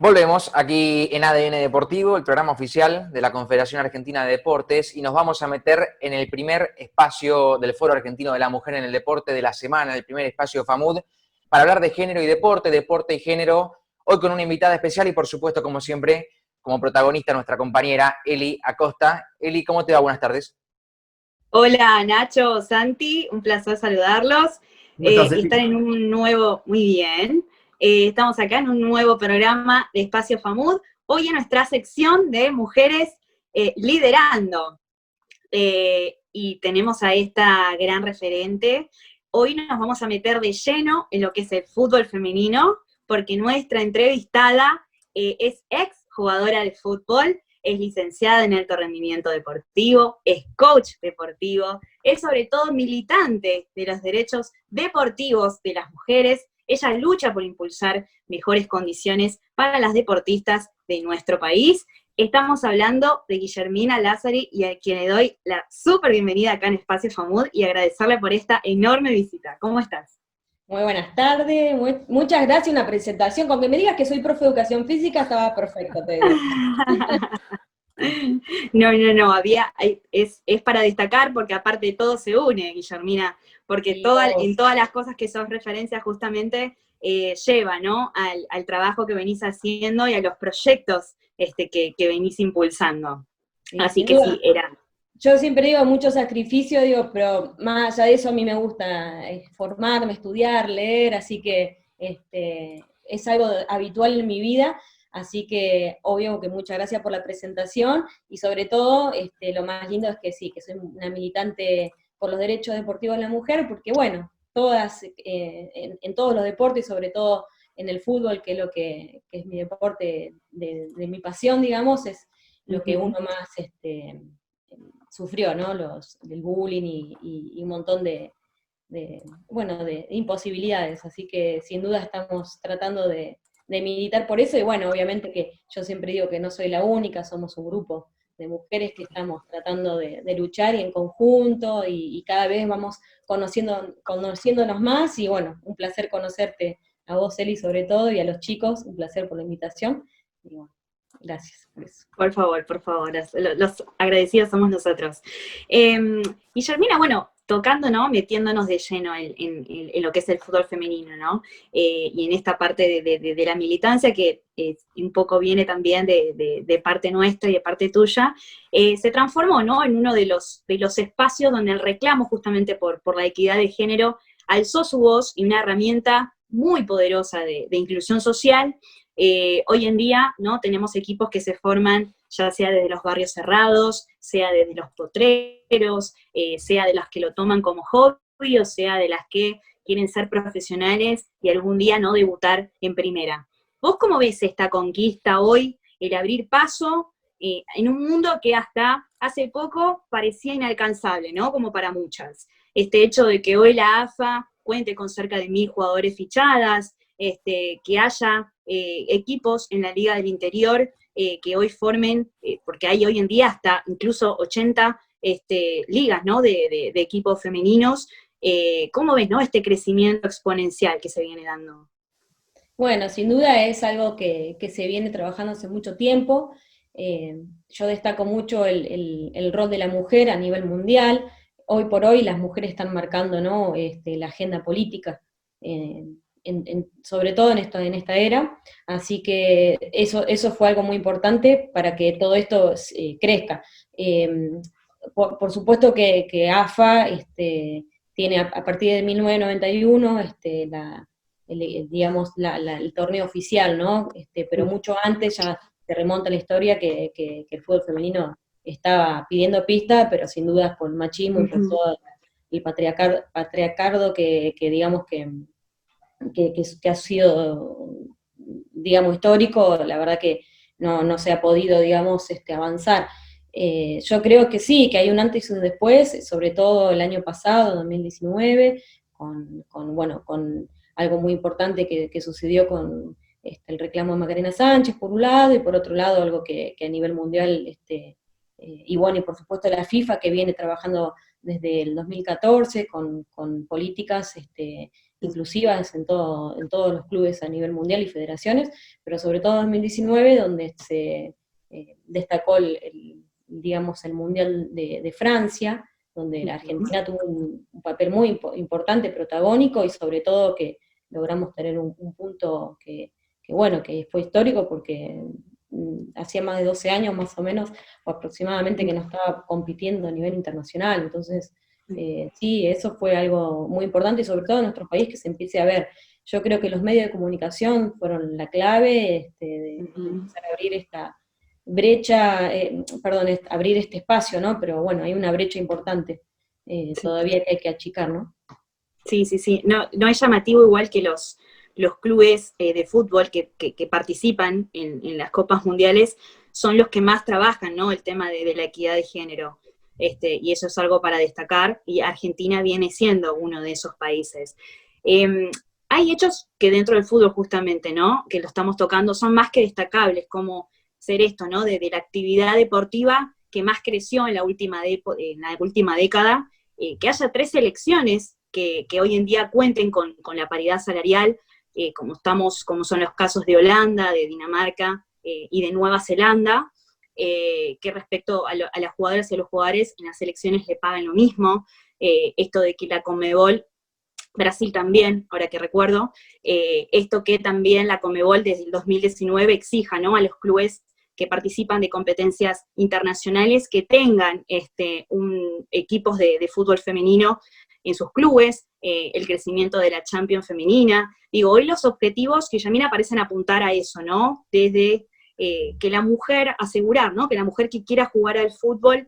Volvemos aquí en ADN Deportivo, el programa oficial de la Confederación Argentina de Deportes, y nos vamos a meter en el primer espacio del Foro Argentino de la Mujer en el Deporte de la semana, el primer espacio FAMUD, para hablar de género y deporte, deporte y género, hoy con una invitada especial y por supuesto, como siempre, como protagonista nuestra compañera Eli Acosta. Eli, ¿cómo te va? Buenas tardes. Hola Nacho, Santi, un placer saludarlos ¿Cómo estás, y estar Eli? en un nuevo, muy bien, estamos acá en un nuevo programa de Espacio FAMUD, hoy en nuestra sección de mujeres liderando, y tenemos a esta gran referente. Hoy nos vamos a meter de lleno en lo que es el fútbol femenino, porque nuestra entrevistada es ex jugadora de fútbol, es licenciada en alto rendimiento deportivo, es coach deportivo, es sobre todo militante de los derechos deportivos de las mujeres. Ella lucha por impulsar mejores condiciones para las deportistas de nuestro país. Estamos hablando de Guillermina Lázari, y a quien le doy la súper bienvenida acá en Espacio FAMUD y agradecerle por esta enorme visita. ¿Cómo estás? Muy buenas tardes, muchas gracias, una presentación. Con que me digas que soy profe de educación física, estaba perfecto, te digo. No, es para destacar porque aparte de todo se une, Guillermina, porque Sí, en todas las cosas que sos referencia justamente lleva, ¿no? Al trabajo que venís haciendo y a los proyectos que venís impulsando. sí, Así sin que sí, duda. era. Yo siempre digo mucho sacrificio, digo, pero más allá de eso a mí me gusta formarme, estudiar, leer, así que es algo habitual en mi vida, así que obvio que muchas gracias por la presentación y sobre todo lo más lindo es que sí, que soy una militante por los derechos deportivos de la mujer, porque bueno, todas, en todos los deportes, sobre todo en el fútbol, que es lo que es mi deporte de mi pasión, digamos, es lo que uno más sufrió, ¿no? Del bullying y un montón bueno, de imposibilidades. Así que sin duda estamos tratando de militar por eso. Y bueno, obviamente que yo siempre digo que no soy la única, somos un grupo de mujeres que estamos tratando de luchar y en conjunto y cada vez vamos conociéndonos más. Y bueno, un placer conocerte a vos, Eli, sobre todo, y a los chicos, un placer por la invitación. Y bueno, gracias por eso. Por favor, los agradecidos somos nosotros. Guillermina, bueno, tocando, ¿no? Metiéndonos de lleno en lo que es el fútbol femenino, ¿no? Y en esta parte de la militancia que un poco viene también de parte nuestra y de parte tuya, se transformó, ¿no? En uno de los espacios donde el reclamo justamente por la equidad de género alzó su voz y una herramienta muy poderosa de inclusión social. Hoy en día, ¿no? Tenemos equipos que se forman ya sea desde los barrios cerrados, sea desde los potreros, sea de las que lo toman como hobby, o sea de las que quieren ser profesionales y algún día no debutar en primera. ¿Vos cómo ves esta conquista hoy, el abrir paso en un mundo que hasta hace poco parecía inalcanzable, ¿no? Como para muchas. Este hecho de que hoy la AFA cuente con cerca de 1000 jugadores fichadas, que haya equipos en la Liga del Interior que hoy formen, porque hay hoy en día hasta incluso 80 ligas, ¿no? de equipos femeninos. ¿Cómo ves, no? Este crecimiento exponencial que se viene dando. Bueno, sin duda es algo que se viene trabajando hace mucho tiempo. Yo destaco mucho el rol de la mujer a nivel mundial. Hoy por hoy las mujeres están marcando, ¿no? La agenda política, eh, sobre todo en esta era. Así que eso fue algo muy importante para que todo esto crezca. Eh, por supuesto que AFA tiene a partir de 1991 digamos, el torneo oficial, ¿no? Pero mucho antes ya se remonta la historia que el fútbol femenino estaba pidiendo pista, pero sin dudas por el machismo y por todo el patriarcado digamos que ha sido, digamos, histórico, la verdad que no se ha podido, digamos, avanzar. Yo creo que sí, que hay un antes y un después, sobre todo el año pasado, 2019, bueno, con algo muy importante que sucedió con el reclamo de Macarena Sánchez, por un lado, y por otro lado, algo que a nivel mundial, y bueno, y por supuesto la FIFA, que viene trabajando desde el 2014 con políticas inclusivas en todos los clubes a nivel mundial y federaciones, pero sobre todo en 2019, donde se destacó digamos, el Mundial de Francia, donde la Argentina tuvo un papel muy importante, protagónico, y sobre todo que logramos tener un punto bueno, que fue histórico porque hacía más de 12 años más o menos, o aproximadamente, que no estaba compitiendo a nivel internacional. Entonces, sí, eso fue algo muy importante, y sobre todo en nuestro país, que se empiece a ver. Yo creo que los medios de comunicación fueron la clave de empezar a abrir esta brecha, perdón, abrir este espacio, ¿no? Pero bueno, hay una brecha importante todavía que hay que achicar, ¿no? Sí, sí, sí. No, no es llamativo igual que los clubes de fútbol que participan en las Copas Mundiales son los que más trabajan, ¿no? El tema de la equidad de género. Y eso es algo para destacar, y Argentina viene siendo uno de esos países. Hay hechos que dentro del fútbol justamente, ¿no? Que lo estamos tocando, son más que destacables, como ser esto, ¿no? De la actividad deportiva que más creció en la última década, que haya 3 selecciones que hoy en día cuenten con la paridad salarial, como son los casos de Holanda, de Dinamarca y de Nueva Zelanda, que respecto a las jugadoras y a los jugadores en las selecciones le pagan lo mismo, esto de que la Conmebol, Brasil también, ahora que recuerdo, esto que también la Conmebol desde el 2019 exija, ¿no?, a los clubes que participan de competencias internacionales que tengan equipos de fútbol femenino en sus clubes, el crecimiento de la Champions femenina. Digo, hoy los objetivos, Guillermina, parecen apuntar a eso, ¿no? Desde que la mujer, asegurar, ¿no?, que la mujer que quiera jugar al fútbol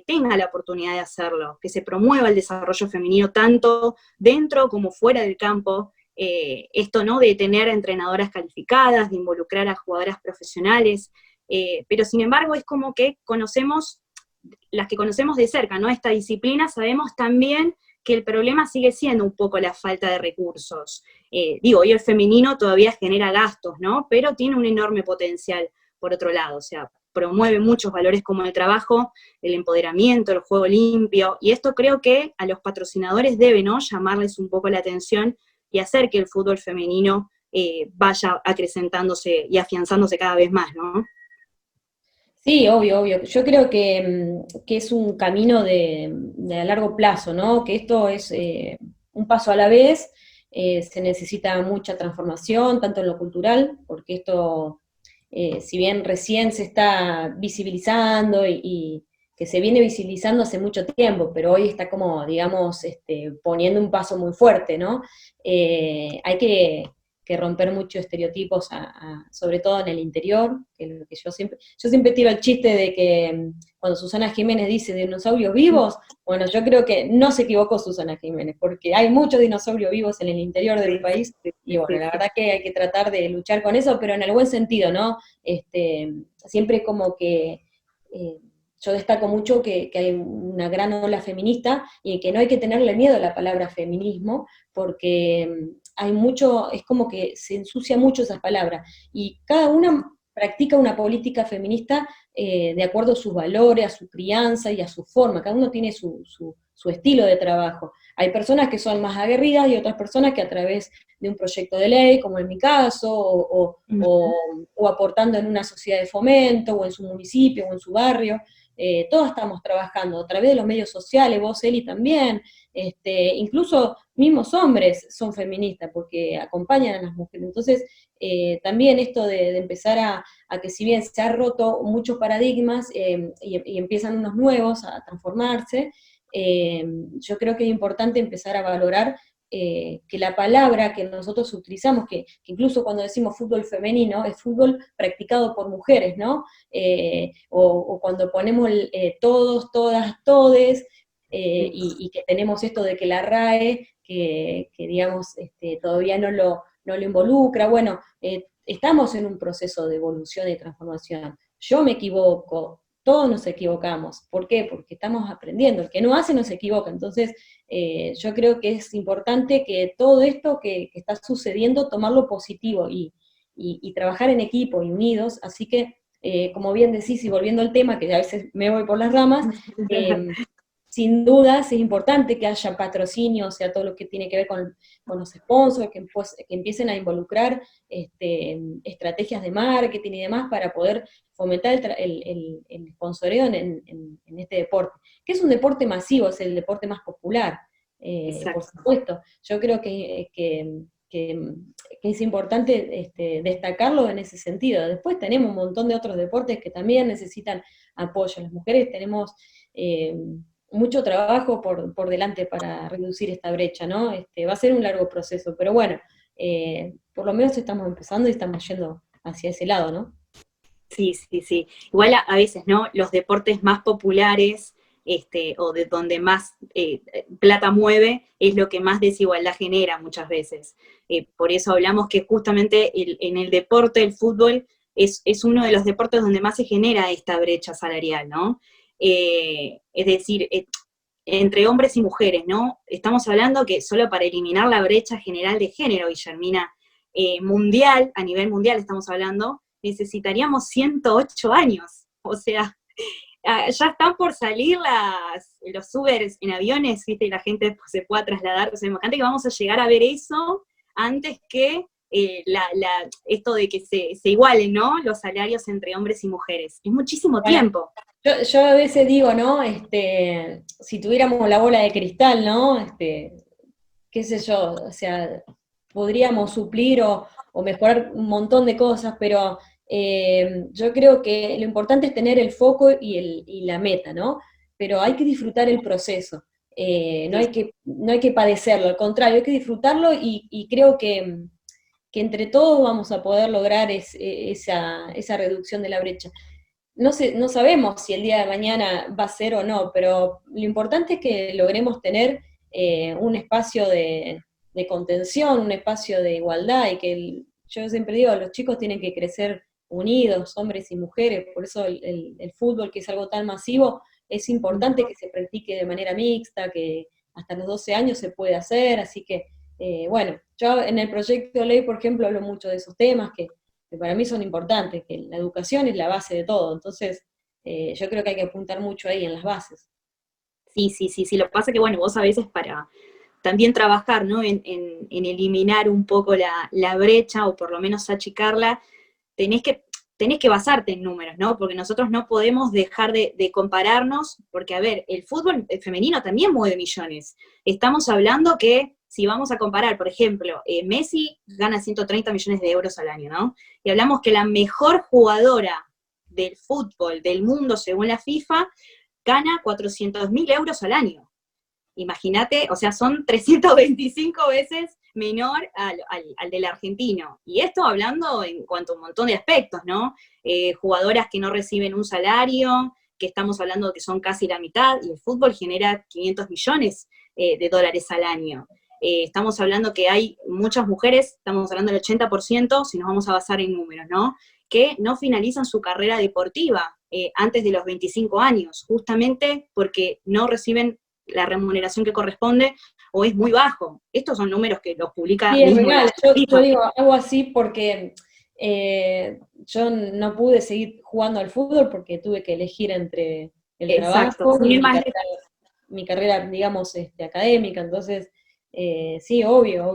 tenga la oportunidad de hacerlo, que se promueva el desarrollo femenino tanto dentro como fuera del campo, esto, ¿no?, de tener entrenadoras calificadas, de involucrar a jugadoras profesionales, pero sin embargo es como que las que conocemos de cerca, ¿no?, esta disciplina, sabemos también que el problema sigue siendo un poco la falta de recursos. Hoy el femenino todavía genera gastos, ¿no?, pero tiene un enorme potencial por otro lado, o sea, promueve muchos valores como el trabajo, el empoderamiento, el juego limpio, y esto creo que a los patrocinadores debe, ¿no?, llamarles un poco la atención y hacer que el fútbol femenino vaya acrecentándose y afianzándose cada vez más, ¿no? Sí, obvio, obvio. Yo creo que es un camino de a largo plazo, ¿no? Que esto es un paso a la vez. Se necesita mucha transformación, tanto en lo cultural, porque esto, si bien recién se está visibilizando y que se viene visibilizando hace mucho tiempo, pero hoy está como, digamos, poniendo un paso muy fuerte, ¿no? Hay que romper muchos estereotipos, sobre todo en el interior, que es lo que yo siempre tiro el chiste de que cuando Susana Jiménez dice dinosaurios vivos, bueno, yo creo que no se equivocó Susana Jiménez, porque hay muchos dinosaurios vivos en el interior del país, y bueno, la verdad que hay que tratar de luchar con eso, pero en el buen sentido, ¿no? Siempre como que yo destaco mucho que hay una gran ola feminista, y que no hay que tenerle miedo a la palabra feminismo, porque hay mucho, es como que se ensucia mucho esas palabras, y cada una practica una política feminista de acuerdo a sus valores, a su crianza y a su forma. Cada uno tiene su estilo de trabajo. Hay personas que son más aguerridas y otras personas que a través de un proyecto de ley, como en mi caso, o aportando en una sociedad de fomento, o en su municipio, o en su barrio, todos estamos trabajando a través de los medios sociales, vos, Eli, también, incluso mismos hombres son feministas porque acompañan a las mujeres. Entonces, también esto de empezar a que, si bien se ha roto muchos paradigmas y empiezan unos nuevos a transformarse, yo creo que es importante empezar a valorar que la palabra que nosotros utilizamos, que incluso cuando decimos fútbol femenino, es fútbol practicado por mujeres, ¿no? O cuando ponemos todos, todas, todes, y que tenemos esto de que la RAE, que digamos, todavía no lo involucra. Bueno, estamos en un proceso de evolución y transformación. Yo me equivoco, todos nos equivocamos. ¿Por qué? Porque estamos aprendiendo. El que no hace no se equivoca. Entonces, yo creo que es importante que todo esto que está sucediendo, tomarlo positivo y trabajar en equipo y unidos. Así que, como bien decís, y volviendo al tema, que a veces me voy por las ramas, sin dudas es importante que haya patrocinio, o sea, todo lo que tiene que ver con los sponsors, que empiecen a involucrar estrategias de marketing y demás para poder fomentar el sponsoreo en este deporte, que es un deporte masivo, es el deporte más popular, por supuesto. Yo creo que es importante destacarlo en ese sentido. Después tenemos un montón de otros deportes que también necesitan apoyo. Las mujeres tenemos mucho trabajo por delante para reducir esta brecha, ¿no? Va a ser un largo proceso, pero bueno, por lo menos estamos empezando y estamos yendo hacia ese lado, ¿no? Sí, sí, sí. Igual a veces, ¿no? Los deportes más populares, o de donde más plata mueve, es lo que más desigualdad genera muchas veces. Por eso hablamos que justamente en el deporte, el fútbol, es uno de los deportes donde más se genera esta brecha salarial, ¿no? Es decir, entre hombres y mujeres, ¿no? Estamos hablando que solo para eliminar la brecha general de género, Guillermina, mundial, a nivel mundial estamos hablando, necesitaríamos 108 años. O sea, ya están por salir los Ubers en aviones, ¿viste? Y la gente se pueda trasladar. O sea, imagínate que vamos a llegar a ver eso antes que esto de que se igualen, ¿no? Los salarios entre hombres y mujeres. Es muchísimo tiempo. Yo a veces digo, ¿no? Si tuviéramos la bola de cristal, ¿no? Qué sé yo, o sea, podríamos suplir o mejorar un montón de cosas, pero yo creo que lo importante es tener el foco y la meta, ¿no? Pero hay que disfrutar el proceso, no hay que padecerlo, al contrario, hay que disfrutarlo y creo que entre todos vamos a poder lograr esa reducción de la brecha. No sabemos si el día de mañana va a ser o no, pero lo importante es que logremos tener un espacio de contención, un espacio de igualdad, y que yo siempre digo, los chicos tienen que crecer unidos, hombres y mujeres, por eso el fútbol, que es algo tan masivo, es importante que se practique de manera mixta, que hasta los 12 años se puede hacer, así que, bueno, yo en el proyecto de ley, por ejemplo, hablo mucho de esos temas que para mí son importantes, que la educación es la base de todo, entonces yo creo que hay que apuntar mucho ahí en las bases. Sí, sí, sí, sí. Lo que pasa es que, bueno, vos a veces para también trabajar, ¿no? En eliminar un poco la brecha o por lo menos achicarla, tenés que basarte en números, ¿no? Porque nosotros no podemos dejar de compararnos, porque, a ver, el fútbol femenino también mueve millones. Estamos hablando que, si vamos a comparar, por ejemplo, Messi gana 130 millones de euros al año, ¿no? Y hablamos que la mejor jugadora del fútbol del mundo, según la FIFA, gana 400.000 euros al año. Imagínate, o sea, son 325 veces menor al del argentino. Y esto hablando en cuanto a un montón de aspectos, ¿no? Jugadoras que no reciben un salario, que estamos hablando de que son casi la mitad, y el fútbol genera 500 millones de dólares al año. Estamos hablando que hay muchas mujeres, estamos hablando del 80%, si nos vamos a basar en números, ¿no? Que no finalizan su carrera deportiva antes de los 25 años, justamente porque no reciben la remuneración que corresponde o es muy bajo. Estos son números que los publica Sí, es mismo real, la yo FIFA. digo algo así porque yo no pude seguir jugando al fútbol porque tuve que elegir entre el Exacto, trabajo sin y ir más mi carrera, digamos, académica, entonces, sí, obvio,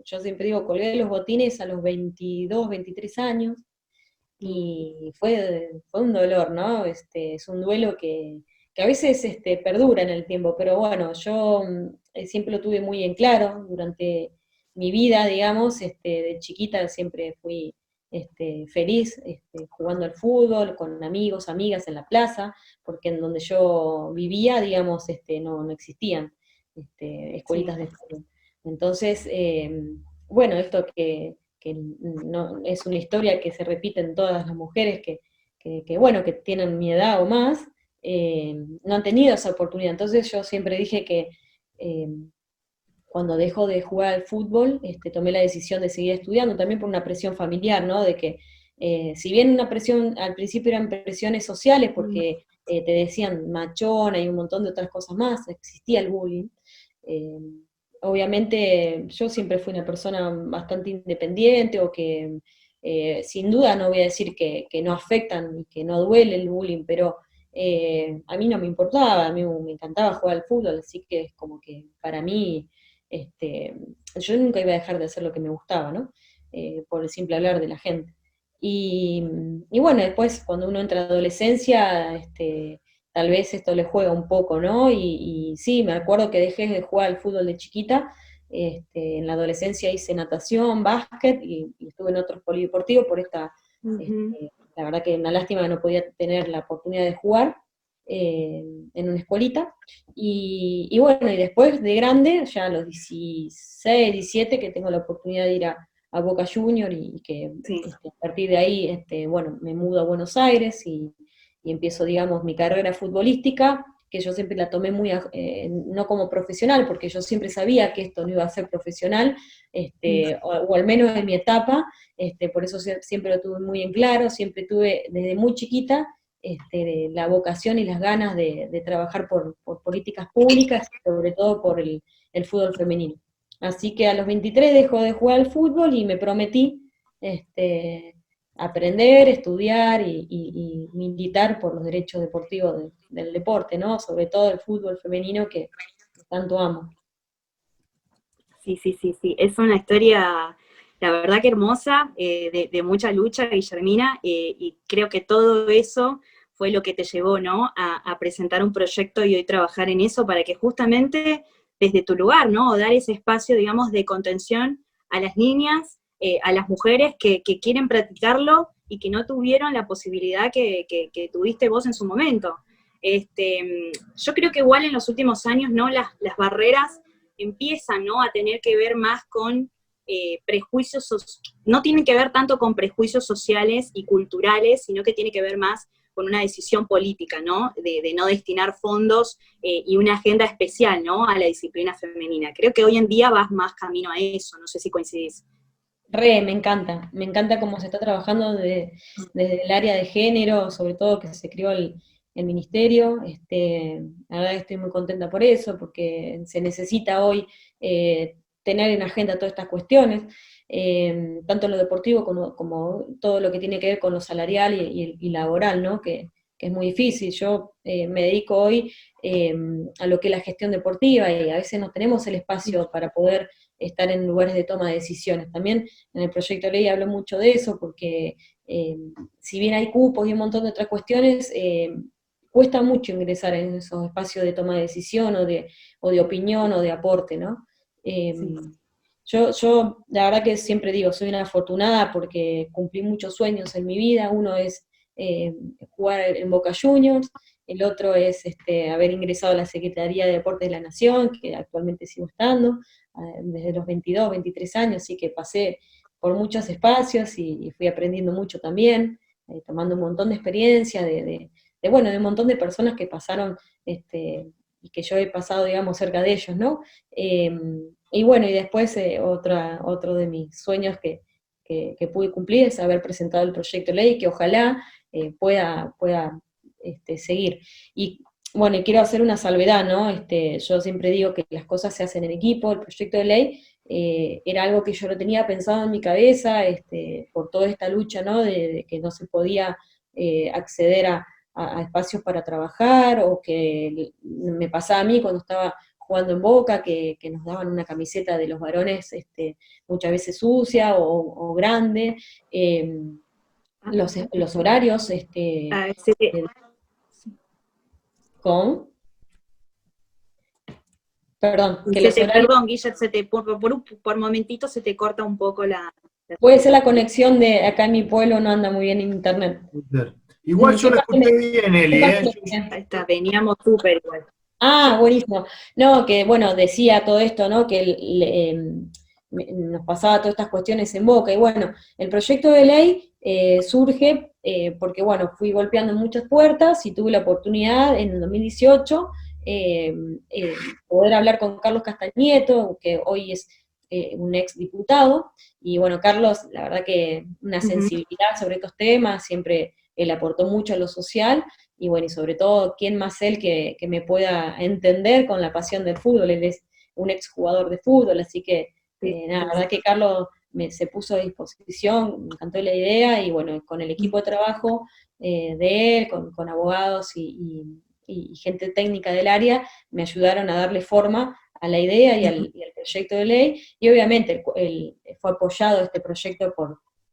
yo siempre digo, colgué los botines a los 22, 23 años, y fue un dolor, ¿no? Es un duelo que a veces perdura en el tiempo, pero bueno, yo siempre lo tuve muy en claro durante mi vida, digamos, de chiquita siempre fui feliz jugando al fútbol, con amigos, amigas en la plaza, porque en donde yo vivía, digamos, no existían escuelitas de fútbol. Entonces, bueno, esto que no, es una historia que se repite en todas las mujeres bueno, que tienen mi edad o más, no han tenido esa oportunidad. Entonces yo siempre dije que eh, cuando dejo de jugar al fútbol, tomé la decisión de seguir estudiando, también por una presión familiar, ¿no? De que, si bien una presión, al principio eran presiones sociales, porque te decían machona y un montón de otras cosas más, existía el bullying. eh, Obviamente yo siempre fui una persona bastante independiente o que sin duda no voy a decir que no afectan y que no duele el bullying, pero a mí no me importaba, a mí me encantaba jugar al fútbol, así que es como que para mí, yo nunca iba a dejar de hacer lo que me gustaba, ¿no? Por el simple hablar de la gente. Y, y bueno, después cuando uno entra a la adolescencia, tal vez esto le juega un poco, ¿no? Y sí, me acuerdo que dejé de jugar al fútbol de chiquita. En la adolescencia hice natación, básquet y estuve en otros polideportivos por esta, Ujú. la verdad que una lástima que no podía tener la oportunidad de jugar en una escuelita. Y bueno, y después de grande, ya a los 16, 17, que tengo la oportunidad de ir a Boca Junior y que Sí. a partir de ahí, bueno, me mudo a Buenos Aires y empiezo, digamos, mi carrera futbolística, que yo siempre la tomé muy, no como profesional, porque yo siempre sabía que esto no iba a ser profesional, o al menos en mi etapa, por eso siempre lo tuve muy en claro, siempre tuve desde muy chiquita la vocación y las ganas de trabajar por políticas públicas, sobre todo por el fútbol femenino. Así que a los 23 dejo de jugar al fútbol y me prometí aprender, estudiar y militar por los derechos deportivos del deporte, ¿no? Sobre todo el fútbol femenino que tanto amo. Sí, sí, sí, sí. Es una historia, la verdad que hermosa, de mucha lucha, Guillermina, y creo que todo eso fue lo que te llevó, ¿no? A presentar un proyecto y hoy trabajar en eso para que justamente desde tu lugar, ¿no? O dar ese espacio, digamos, de contención a las niñas, a las mujeres que quieren practicarlo y que no tuvieron la posibilidad que tuviste vos en su momento. Yo creo que igual en los últimos años, ¿no? Las barreras empiezan, ¿no? A tener que ver más con prejuicios, no tienen que ver tanto con prejuicios sociales y culturales, sino que tiene que ver más con una decisión política, ¿no? De no destinar fondos y una agenda especial, ¿no? A la disciplina femenina. Creo que hoy en día vas más camino a eso, no sé si coincidís. Me encanta cómo se está trabajando desde el área de género, sobre todo que se creó el ministerio. La verdad que estoy muy contenta por eso, porque se necesita hoy tener en agenda todas estas cuestiones, tanto en lo deportivo como todo lo que tiene que ver con lo salarial y laboral, ¿no? Que es muy difícil. Yo me dedico hoy a lo que es la gestión deportiva y a veces no tenemos el espacio para poder estar en lugares de toma de decisiones. También en el proyecto de ley hablo mucho de eso, porque si bien hay cupos y un montón de otras cuestiones, cuesta mucho ingresar en esos espacios de toma de decisión o de opinión o de aporte, ¿no? Eh, Sí. yo la verdad que siempre digo, soy una afortunada porque cumplí muchos sueños en mi vida. Uno es jugar en Boca Juniors, el otro es haber ingresado a la Secretaría de Deportes de la Nación, que actualmente sigo estando, desde los 22, 23 años, así que pasé por muchos espacios y fui aprendiendo mucho también, tomando un montón de experiencia bueno, de un montón de personas que pasaron y que yo he pasado, digamos, cerca de ellos, ¿no? Y bueno, y después otro de mis sueños que pude cumplir es haber presentado el proyecto de ley que ojalá pueda seguir. Y bueno, y quiero hacer una salvedad, ¿no? Yo siempre digo que las cosas se hacen en equipo. El proyecto de ley era algo que yo no tenía pensado en mi cabeza, por toda esta lucha, ¿no? De que no se podía acceder a espacios para trabajar, o que me pasaba a mí cuando estaba jugando en Boca, que nos daban una camiseta de los varones muchas veces sucia o grande, los horarios A ver, se te- con, perdón, que se los te, horarios, perdón, Guille, por momentito se te corta un poco la puede ser la señal. conexión de acá en mi pueblo, no anda muy bien en internet. Igual yo la escuché bien, Eli, Sepa que ¿eh? Ahí está, veníamos súper igual. Ah, buenísimo. No, que bueno, decía todo esto, ¿no? Que nos pasaba todas estas cuestiones en Boca. Y bueno, el proyecto de ley surge porque, bueno, fui golpeando en muchas puertas y tuve la oportunidad en el 2018 eh, poder hablar con Carlos Castañeto, que hoy es un ex diputado. Y bueno, Carlos, la verdad que una Ujú. sensibilidad sobre estos temas, siempre él aportó mucho a lo social y bueno, y sobre todo, ¿quién más él que me pueda entender con la pasión del fútbol? Él es un exjugador de fútbol, así que Sí, nada, sí, la sí. verdad que Carlos se puso a disposición, me encantó la idea, y bueno, con el equipo de trabajo de él, con abogados y gente técnica del área, me ayudaron a darle forma a la idea y al proyecto de ley, y obviamente fue apoyado este proyecto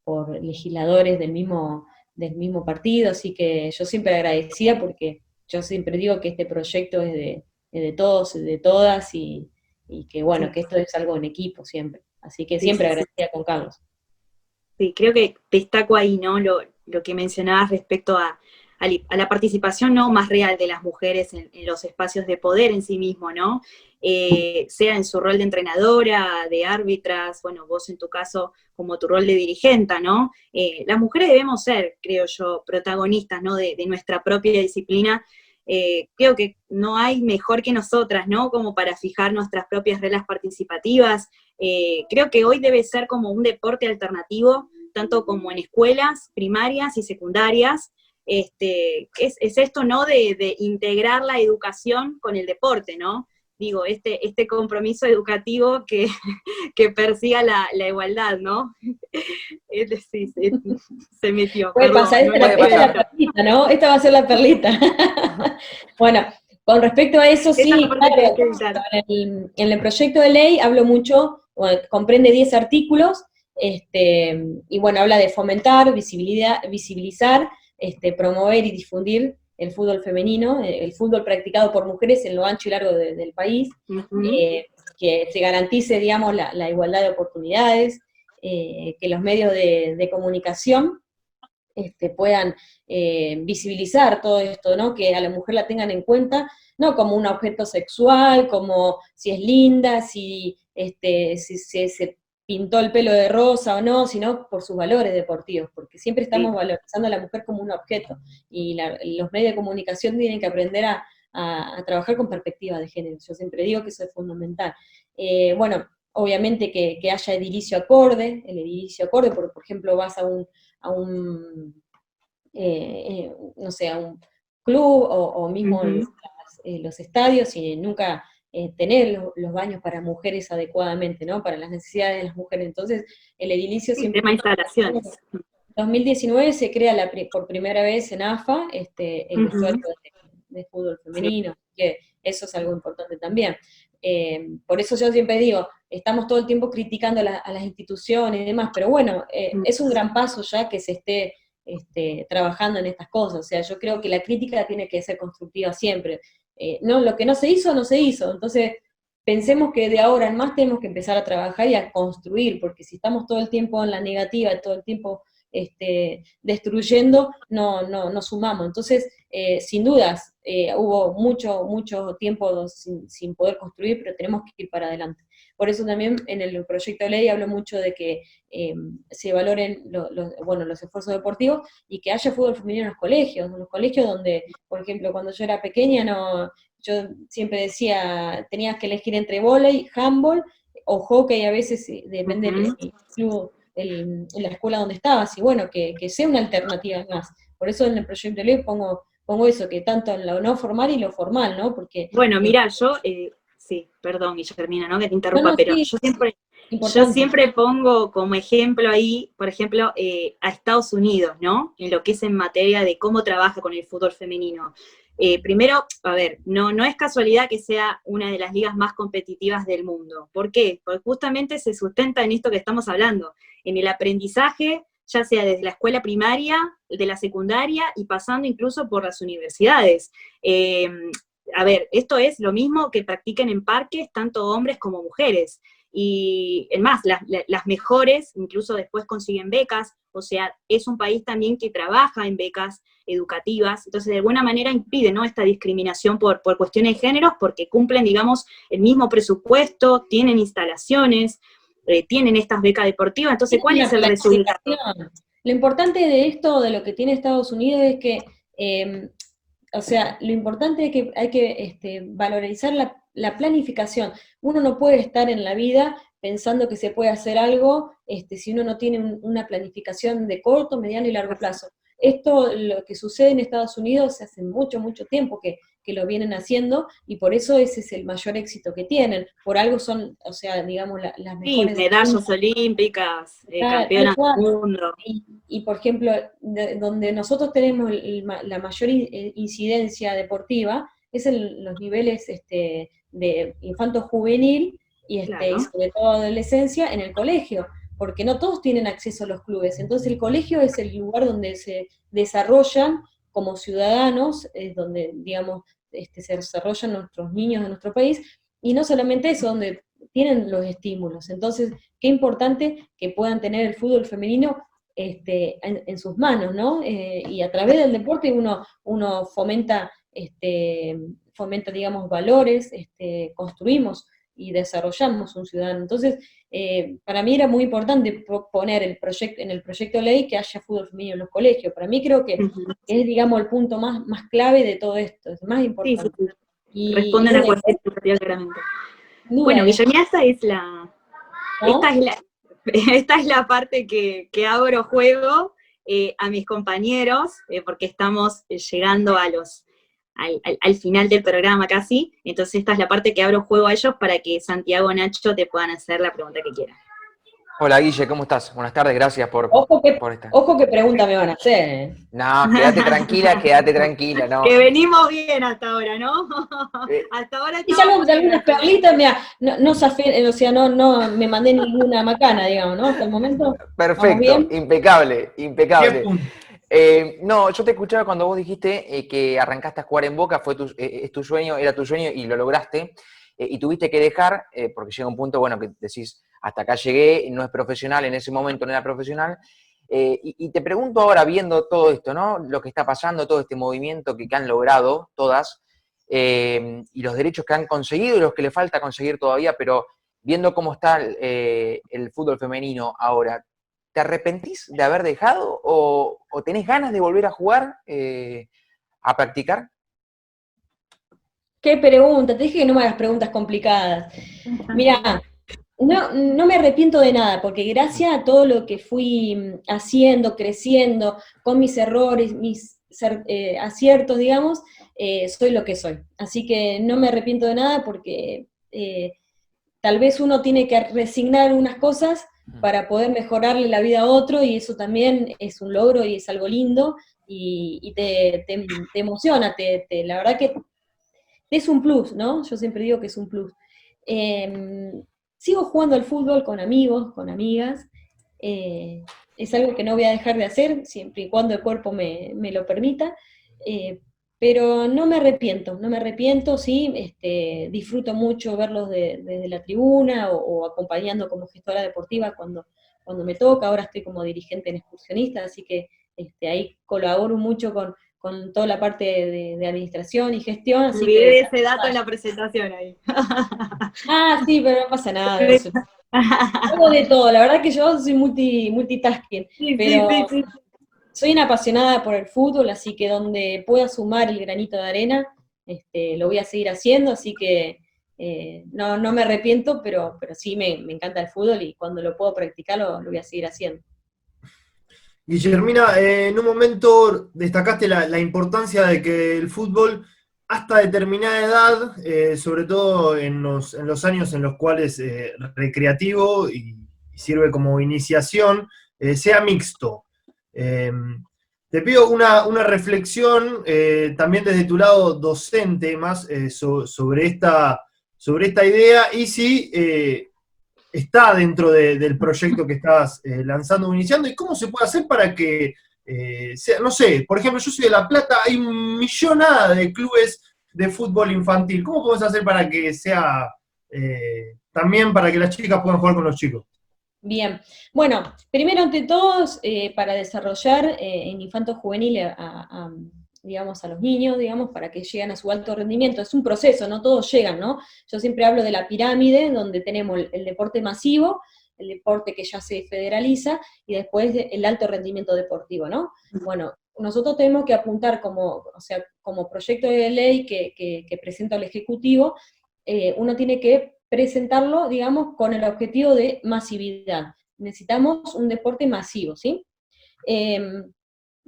por legisladores del mismo partido, así que yo siempre agradecida, porque yo siempre digo que este proyecto es de todos, de todas, y que bueno, Sí. que esto es algo en equipo siempre, así que Sí, siempre sí, sí. agradecida con Carlos. Sí, creo que destaco ahí, ¿no? Lo que mencionabas respecto a la participación, ¿no?, más real de las mujeres en los espacios de poder en sí mismo, ¿no? Sea en su rol de entrenadora, de árbitras, bueno, vos en tu caso como tu rol de dirigenta, ¿no? Las mujeres debemos ser, creo yo, protagonistas, ¿no?, de nuestra propia disciplina. Creo que no hay mejor que nosotras, ¿no?, como para fijar nuestras propias reglas participativas. Creo que hoy debe ser como un deporte alternativo, tanto como en escuelas primarias y secundarias. Es esto, ¿no?, de integrar la educación con el deporte, ¿no? Digo, este compromiso educativo que persiga la igualdad, ¿no? Sí, se metió, Puede perdón. pasar, No esta la es la puedo perlita, ¿no? Esta va a ser la perlita. Bueno, con respecto a eso, Esa es sí, la parte que claro, hay que evitar. en el proyecto de ley hablo mucho, bueno, comprende 10 artículos, y bueno, habla de fomentar, visibilizar, promover y difundir el fútbol femenino, el fútbol practicado por mujeres en lo ancho y largo del país, que se garantice, digamos, la igualdad de oportunidades, que los medios de comunicación puedan visibilizar todo esto, ¿no? Que a la mujer la tengan en cuenta, no como un objeto sexual, como si es linda, si se pintó el pelo de rosa o no, sino por sus valores deportivos, porque siempre estamos valorizando a la mujer como un objeto, y los medios de comunicación tienen que aprender a trabajar con perspectiva de género. Yo siempre digo que eso es fundamental. Bueno, obviamente que haya edilicio acorde, el edilicio acorde, porque por ejemplo vas a un no sé, a un club o mismo los estadios, y nunca tener los baños para mujeres adecuadamente, ¿no? Para las necesidades de las mujeres. Entonces, el edilicio Sí, siempre... tema instalaciones. En 2019 se crea por primera vez en AFA el vestuario de fútbol femenino, que eso es algo importante también. Por eso yo siempre digo, estamos todo el tiempo criticando a las instituciones y demás, pero bueno, es un gran paso ya que se esté trabajando en estas cosas. O sea, yo creo que la crítica tiene que ser constructiva siempre. No, lo que no se hizo, no se hizo. Entonces, pensemos que de ahora en más tenemos que empezar a trabajar y a construir, porque si estamos todo el tiempo en la negativa, todo el tiempo destruyendo, no sumamos. Entonces, sin dudas, hubo mucho tiempo sin poder construir, pero tenemos que ir para adelante. Por eso también en el proyecto de ley hablo mucho de que se valoren los esfuerzos deportivos, y que haya fútbol femenino en los colegios donde, por ejemplo, cuando yo era pequeña, yo siempre decía, tenías que elegir entre vóley, handball o hockey, a veces depende del club, en la escuela donde estabas, y bueno, que sea una alternativa más. Por eso en el proyecto de ley pongo eso, que tanto en lo no formal y lo formal, ¿no? Porque... Bueno, mira, sí, perdón, Guillermina, ¿no?, que te interrumpa, no, pero sí, yo importante. siempre pongo como ejemplo ahí, por ejemplo, a Estados Unidos, ¿no?, en lo que es en materia de cómo trabaja con el fútbol femenino. Primero, a ver, no es casualidad que sea una de las ligas más competitivas del mundo. ¿Por qué? Porque justamente se sustenta en esto que estamos hablando, en el aprendizaje, ya sea desde la escuela primaria, de la secundaria y pasando incluso por las universidades. A ver, esto es lo mismo que practiquen en parques tanto hombres como mujeres. Y es más, las mejores incluso después consiguen becas, o sea, es un país también que trabaja en becas educativas, entonces de alguna manera impide, ¿no?, esta discriminación por cuestiones de género, porque cumplen, digamos, el mismo presupuesto, tienen instalaciones, tienen estas becas deportivas, entonces, ¿cuál es el resultado? Lo importante de esto, de lo que tiene Estados Unidos, es que o sea, lo importante es que hay que valorizar la planificación. Uno no puede estar en la vida pensando que se puede hacer algo si uno no tiene una planificación de corto, mediano y largo plazo. Esto, lo que sucede en Estados Unidos, hace mucho tiempo que que lo vienen haciendo, y por eso ese es el mayor éxito que tienen. Por algo son, o sea, digamos, las Sí, mejores. medallas olímpicas, Tal campeonas cual. del mundo. Y, por ejemplo, donde nosotros tenemos la mayor incidencia deportiva es en los niveles de infanto-juvenil y Claro. sobre todo adolescencia en el colegio, porque no todos tienen acceso a los clubes. Entonces el colegio es el lugar donde se desarrollan como ciudadanos, es donde, digamos, se desarrollan nuestros niños de nuestro país, y no solamente eso, donde tienen los estímulos. Entonces, qué importante que puedan tener el fútbol femenino en sus manos, ¿no? Y a través del deporte uno fomenta, digamos, valores, construimos y desarrollamos un ciudadano. Entonces, para mí era muy importante poner en el proyecto de ley que haya fútbol femenino en los colegios. Para mí creo que es, digamos, el punto más clave de todo esto, es más Sí, importante. sí. Y Responde a la después, cuestión educativa claramente. duda, Bueno, Guillermina, esta ¿no? es la, esta es la parte que abro juego a mis compañeros, porque estamos llegando al final del programa casi, entonces esta es la parte que abro juego a ellos para que Santiago o Nacho te puedan hacer la pregunta que quieran. Hola Guille, ¿cómo estás? Buenas tardes, gracias por esta. Ojo que pregunta me van a hacer, ¿eh? No, quédate tranquila, no. Que venimos bien hasta ahora, ¿no? Eh, Hasta ahora Y salvo estábamos de bien. algunas perlitas, mira, no zafé, o sea, no me mandé ninguna macana, digamos, ¿no? Hasta el momento, ¿vamos Perfecto, bien? impecable, 10 impecable. puntos. No, yo te escuchaba cuando vos dijiste que arrancaste a jugar en Boca, es tu sueño, era tu sueño y lo lograste, y tuviste que dejar, porque llega un punto, bueno, que decís, hasta acá llegué, no es profesional, en ese momento no era profesional, y te pregunto ahora, viendo todo esto, ¿no? Lo que está pasando, todo este movimiento que han logrado todas, y los derechos que han conseguido y los que le falta conseguir todavía, pero viendo cómo está el fútbol femenino ahora, ¿te arrepentís de haber dejado o tenés ganas de volver a jugar, a practicar? ¿Qué pregunta? Te dije que no me hagas preguntas complicadas. Mira, no me arrepiento de nada, porque gracias a todo lo que fui haciendo, creciendo, con mis errores, mis aciertos, digamos, soy lo que soy. Así que no me arrepiento de nada porque tal vez uno tiene que resignar unas cosas para poder mejorarle la vida a otro, y eso también es un logro y es algo lindo, y te emociona, la verdad que es un plus, ¿no? Yo siempre digo que es un plus. Eh, Sigo jugando al fútbol con amigos, con amigas. eh, es algo que no voy a dejar de hacer, siempre y cuando el cuerpo me lo permita. eh, pero no me arrepiento, sí, disfruto mucho verlos desde la tribuna o acompañando como gestora deportiva cuando me toca. Ahora estoy como dirigente en excursionista, así que ahí colaboro mucho con toda la parte de administración y gestión, así que... Olvidé ese dato en la presentación ahí. Ah, sí, pero no pasa nada. Hago de todo, la verdad que yo soy multitasking, Sí, sí, pero sí, sí. soy una apasionada por el fútbol, así que donde pueda sumar el granito de arena, lo voy a seguir haciendo, así que no me arrepiento, pero sí me encanta el fútbol, y cuando lo puedo practicar lo voy a seguir haciendo. Guillermina, en un momento destacaste la importancia de que el fútbol, hasta determinada edad, sobre todo en los años en los cuales recreativo y sirve como iniciación, sea mixto. Eh, Te pido una reflexión también desde tu lado docente más sobre esta idea, y si está dentro del proyecto que estás lanzando o iniciando, y cómo se puede hacer para que sea, no sé, por ejemplo, yo soy de La Plata, hay millonada de clubes de fútbol infantil. ¿Cómo podemos hacer para que sea también para que las chicas puedan jugar con los chicos? Bien, bueno, primero ante todos, para desarrollar en infanto juvenil digamos, a los niños, digamos, para que lleguen a su alto rendimiento. Es un proceso, no todos llegan, ¿no? Yo siempre hablo de la pirámide, donde tenemos el deporte masivo, el deporte que ya se federaliza, y después el alto rendimiento deportivo, ¿no? Bueno, nosotros tenemos que apuntar como proyecto de ley que presenta el Ejecutivo, uno tiene que presentarlo, digamos, con el objetivo de masividad. Necesitamos un deporte masivo, ¿sí?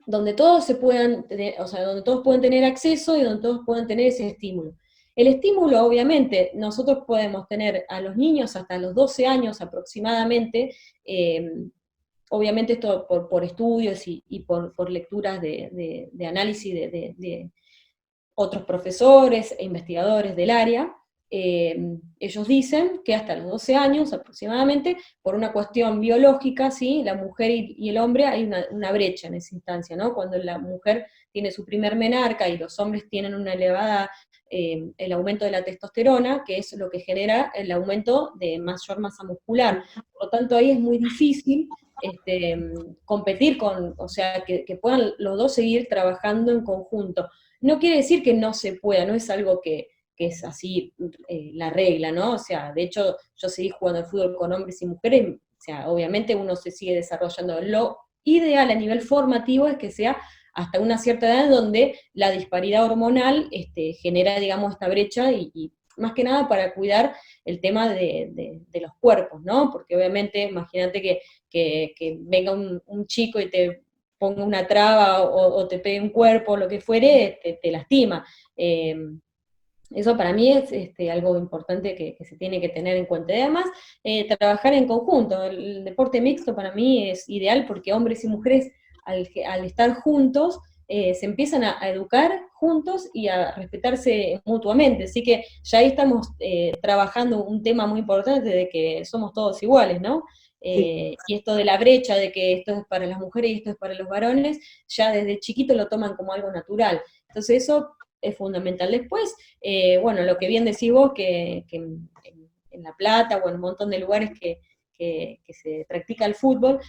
donde todos se puedan tener, o sea, donde todos pueden tener acceso y donde todos puedan tener ese estímulo. El estímulo, obviamente, nosotros podemos tener a los niños hasta los 12 años aproximadamente, obviamente esto por estudios y por lecturas de análisis de otros profesores e investigadores del área. Ellos dicen que hasta los 12 años aproximadamente, por una cuestión biológica, ¿sí? La mujer y el hombre hay una brecha en esa instancia, ¿no? Cuando la mujer tiene su primer menarca y los hombres tienen una elevada, el aumento de la testosterona, que es lo que genera el aumento de mayor masa muscular. Por lo tanto, ahí es muy difícil competir o sea, que puedan los dos seguir trabajando en conjunto. No quiere decir que no se pueda, no es algo que es así la regla, ¿no? O sea, de hecho, yo seguí jugando al fútbol con hombres y mujeres, o sea, obviamente uno se sigue desarrollando. Lo ideal a nivel formativo es que sea hasta una cierta edad donde la disparidad hormonal genera, digamos, esta brecha y más que nada para cuidar el tema de los cuerpos, ¿no? Porque obviamente, imagínate que venga un chico y te ponga una traba o te pegue un cuerpo, lo que fuere, te lastima. Eso para mí es algo importante que se tiene que tener en cuenta. Y además, trabajar en conjunto. El deporte mixto para mí es ideal porque hombres y mujeres, al estar juntos, se empiezan a educar juntos y a respetarse mutuamente. Así que ya ahí estamos trabajando un tema muy importante de que somos todos iguales, ¿no? Y esto de la brecha, de que esto es para las mujeres y esto es para los varones, ya desde chiquito lo toman como algo natural. Entonces eso es fundamental. Después, bueno, lo que bien decís vos, que en La Plata o en un montón de lugares que se practica el fútbol,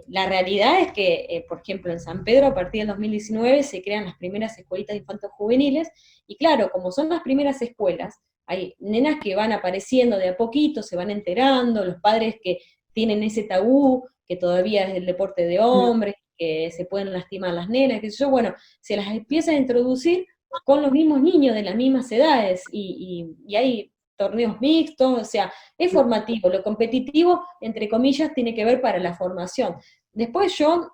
la realidad es que, por ejemplo, en San Pedro, a partir del 2019, se crean las primeras escuelitas de infantos juveniles, y claro, como son las primeras escuelas, hay nenas que van apareciendo de a poquito, se van enterando, los padres que tienen ese tabú, que todavía es el deporte de hombres, que se pueden lastimar las nenas, qué sé yo, bueno, se las empiezan a introducir con los mismos niños de las mismas edades, y hay torneos mixtos, o sea, es formativo, lo competitivo, entre comillas, tiene que ver para la formación. Después yo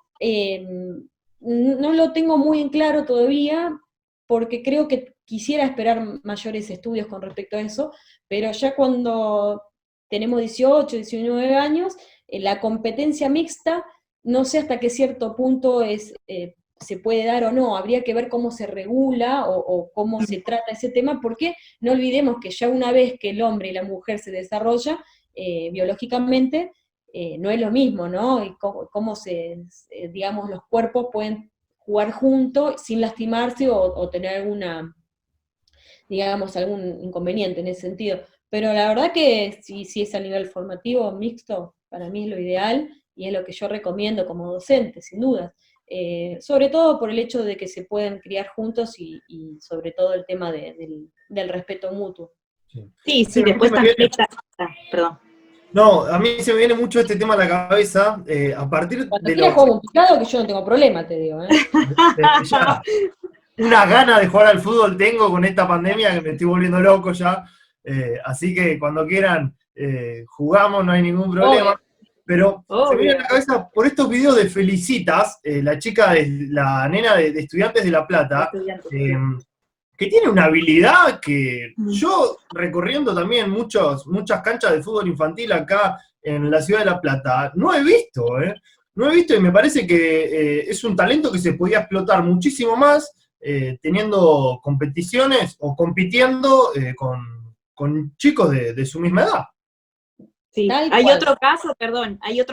no lo tengo muy en claro todavía, porque creo que quisiera esperar mayores estudios con respecto a eso, pero ya cuando tenemos 18, 19 años, la competencia mixta, no sé hasta qué cierto punto se puede dar o no, habría que ver cómo se regula o cómo se trata ese tema, porque no olvidemos que ya una vez que el hombre y la mujer se desarrolla biológicamente, no es lo mismo, ¿no? Y cómo digamos, los cuerpos pueden jugar juntos sin lastimarse o tener alguna, digamos, algún inconveniente en ese sentido. Pero la verdad que si es a nivel formativo mixto, para mí es lo ideal y es lo que yo recomiendo como docente, sin dudas. Sobre todo por el hecho de que se pueden criar juntos y sobre todo el tema del respeto mutuo. Sí, después también está... perdón. No, a mí se me viene mucho este tema a la cabeza, a partir Cuando de quieras jugar un picado, que yo no tengo problema, te digo. Ya, una gana de jugar al fútbol tengo con esta pandemia que me estoy volviendo loco ya, así que cuando quieran jugamos, no hay ningún problema. Obvio. Pero se me viene a la cabeza por estos videos de Felicitas, la nena de Estudiantes de La Plata, que tiene una habilidad que yo, recorriendo también muchas canchas de fútbol infantil acá en la ciudad de La Plata, no he visto, No he visto y me parece que es un talento que se podía explotar muchísimo más teniendo competiciones o compitiendo con chicos de su misma edad. Sí, hay otro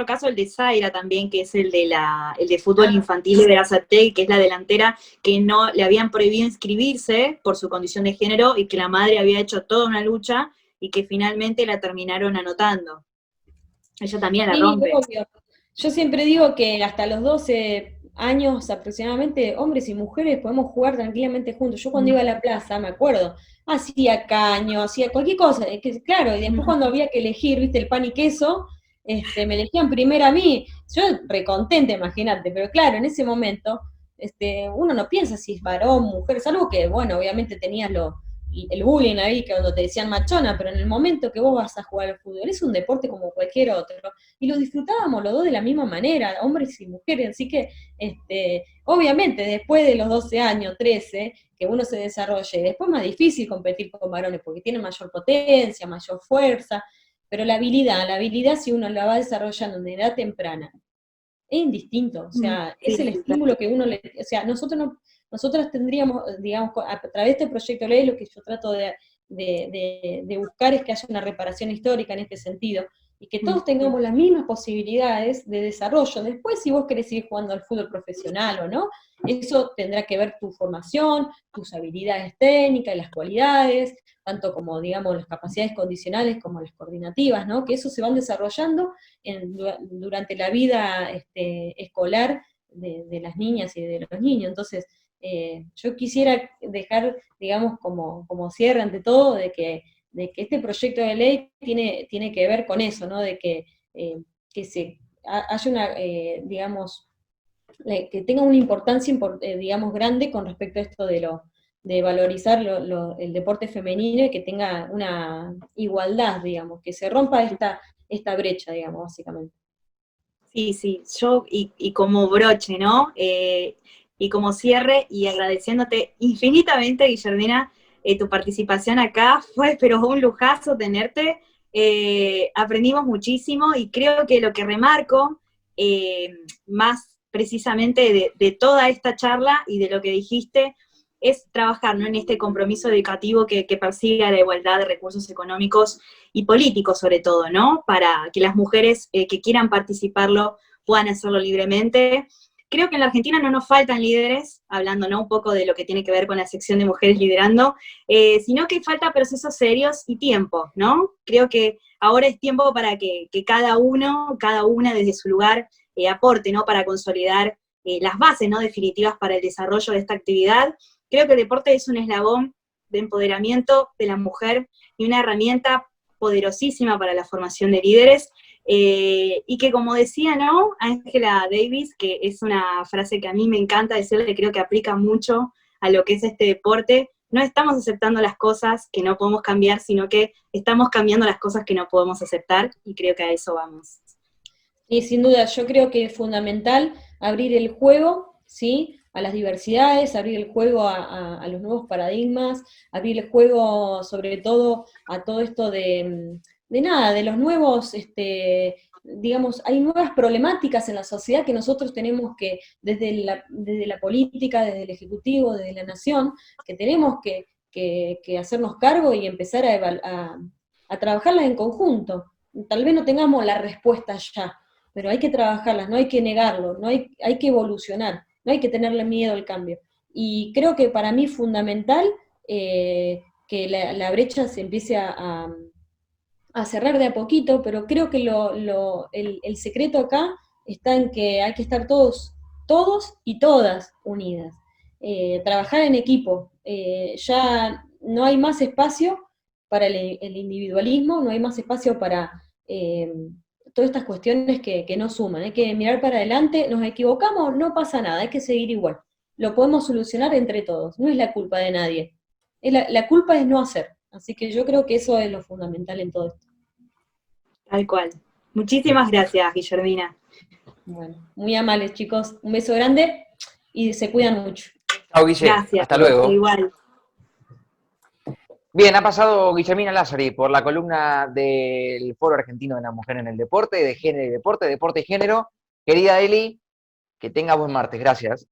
caso, el de Zaira también, que es el de fútbol infantil de Berazategui, que es la delantera que no le habían prohibido inscribirse por su condición de género y que la madre había hecho toda una lucha y que finalmente la terminaron anotando. Ella también la rompe. Obvio. Yo siempre digo que hasta los 12 años aproximadamente, hombres y mujeres podemos jugar tranquilamente juntos. Yo cuando iba a la plaza, me acuerdo, hacía caño, hacía cualquier cosa, claro, y después cuando había que elegir, viste, el pan y queso, me elegían primero a mí, yo recontenta, imagínate, pero claro, en ese momento, uno no piensa si es varón, mujer, salvo que, bueno, obviamente tenías el bullying ahí, que cuando te decían machona, pero en el momento que vos vas a jugar al fútbol, es un deporte como cualquier otro, y lo disfrutábamos los dos de la misma manera, hombres y mujeres, así que, obviamente, después de los 12 años, 13, que uno se desarrolle, después es más difícil competir con varones, porque tienen mayor potencia, mayor fuerza, pero la habilidad si uno la va desarrollando en edad temprana, es indistinto, o sea, es el estímulo que uno le, o sea, nosotras tendríamos, digamos, a través de este proyecto de ley, lo que yo trato de buscar es que haya una reparación histórica en este sentido, y que todos tengamos las mismas posibilidades de desarrollo. Después, si vos querés ir jugando al fútbol profesional o no, eso tendrá que ver tu formación, tus habilidades técnicas, las cualidades, tanto como, digamos, las capacidades condicionales como las coordinativas, ¿no? Que eso se van desarrollando durante la vida escolar de las niñas y de los niños. Entonces, yo quisiera dejar, digamos, como cierre ante todo, de que este proyecto de ley tiene que ver con eso, ¿no? De que haya una, digamos, que tenga una importancia, digamos, grande con respecto a esto de valorizar el deporte femenino y que tenga una igualdad, digamos, que se rompa esta brecha, digamos, básicamente. Sí, yo, y como broche, ¿no? Y como cierre, y agradeciéndote infinitamente, Guillermina, tu participación acá, fue pero un lujazo tenerte, aprendimos muchísimo, y creo que lo que remarco, más precisamente de toda esta charla y de lo que dijiste, es trabajar, ¿no?, en este compromiso educativo que persiga la igualdad de recursos económicos y políticos, sobre todo, ¿no? Para que las mujeres que quieran participarlo puedan hacerlo libremente. Creo que en la Argentina no nos faltan líderes, hablando, ¿no?, un poco de lo que tiene que ver con la sección de mujeres liderando, sino que falta procesos serios y tiempo, ¿no? Creo que ahora es tiempo para que cada uno, cada una desde su lugar aporte, ¿no?, para consolidar las bases, ¿no?, definitivas para el desarrollo de esta actividad. Creo que el deporte es un eslabón de empoderamiento de la mujer y una herramienta poderosísima para la formación de líderes, y que, como decía, ¿no?, Angela Davis, que es una frase que a mí me encanta decirle, creo que aplica mucho a lo que es este deporte: no estamos aceptando las cosas que no podemos cambiar, sino que estamos cambiando las cosas que no podemos aceptar, y creo que a eso vamos. Y sin duda, yo creo que es fundamental abrir el juego, ¿sí?, a las diversidades, abrir el juego a los nuevos paradigmas, abrir el juego sobre todo a todo esto de los nuevos, digamos, hay nuevas problemáticas en la sociedad que nosotros tenemos que, desde la política, desde el Ejecutivo, desde la Nación, que tenemos que hacernos cargo y empezar a trabajarlas en conjunto. Tal vez no tengamos la respuesta ya, pero hay que trabajarlas, no hay que negarlo, hay que evolucionar, no hay que tenerle miedo al cambio. Y creo que para mí es fundamental que la brecha se empiece a cerrar de a poquito, pero creo que el secreto acá está en que hay que estar todos y todas unidas. Trabajar en equipo. Ya no hay más espacio para el individualismo, no hay más espacio para todas estas cuestiones que no suman. Hay que mirar para adelante, nos equivocamos, no pasa nada, hay que seguir igual. Lo podemos solucionar entre todos, no es la culpa de nadie. La culpa es no hacer. Así que yo creo que eso es lo fundamental en todo esto. Tal cual. Muchísimas gracias, Guillermina. Bueno, muy amables, chicos. Un beso grande y se cuidan mucho. Chao, Guille. Gracias. Hasta luego. Igual. Bien, ha pasado Guillermina Lázari por la columna del Foro Argentino de la Mujer en el Deporte, de Género y Deporte, Deporte y Género. Querida Eli, que tenga buen martes. Gracias.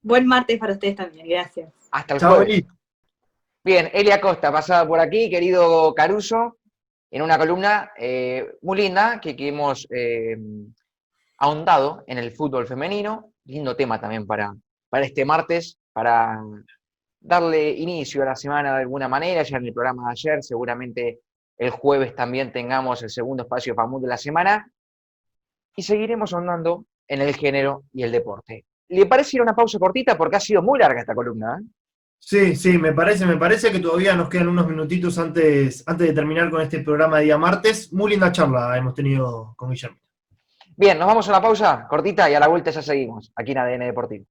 Buen martes para ustedes también. Gracias. Hasta el Chao, jueves. Eli. Bien, Eli Acosta, pasada por aquí, querido Caruso, en una columna muy linda que hemos ahondado en el fútbol femenino. Lindo tema también para este martes, para darle inicio a la semana de alguna manera. Ya en el programa de ayer, seguramente el jueves también tengamos el segundo espacio FAMUD de la semana, y seguiremos ahondando en el género y el deporte. ¿Le parece ir a una pausa cortita? Porque ha sido muy larga esta columna, ¿eh? Sí, me parece que todavía nos quedan unos minutitos antes de terminar con este programa de día martes. Muy linda charla hemos tenido con Guillermo. Bien, nos vamos a una pausa cortita y a la vuelta ya seguimos aquí en ADN Deportivo.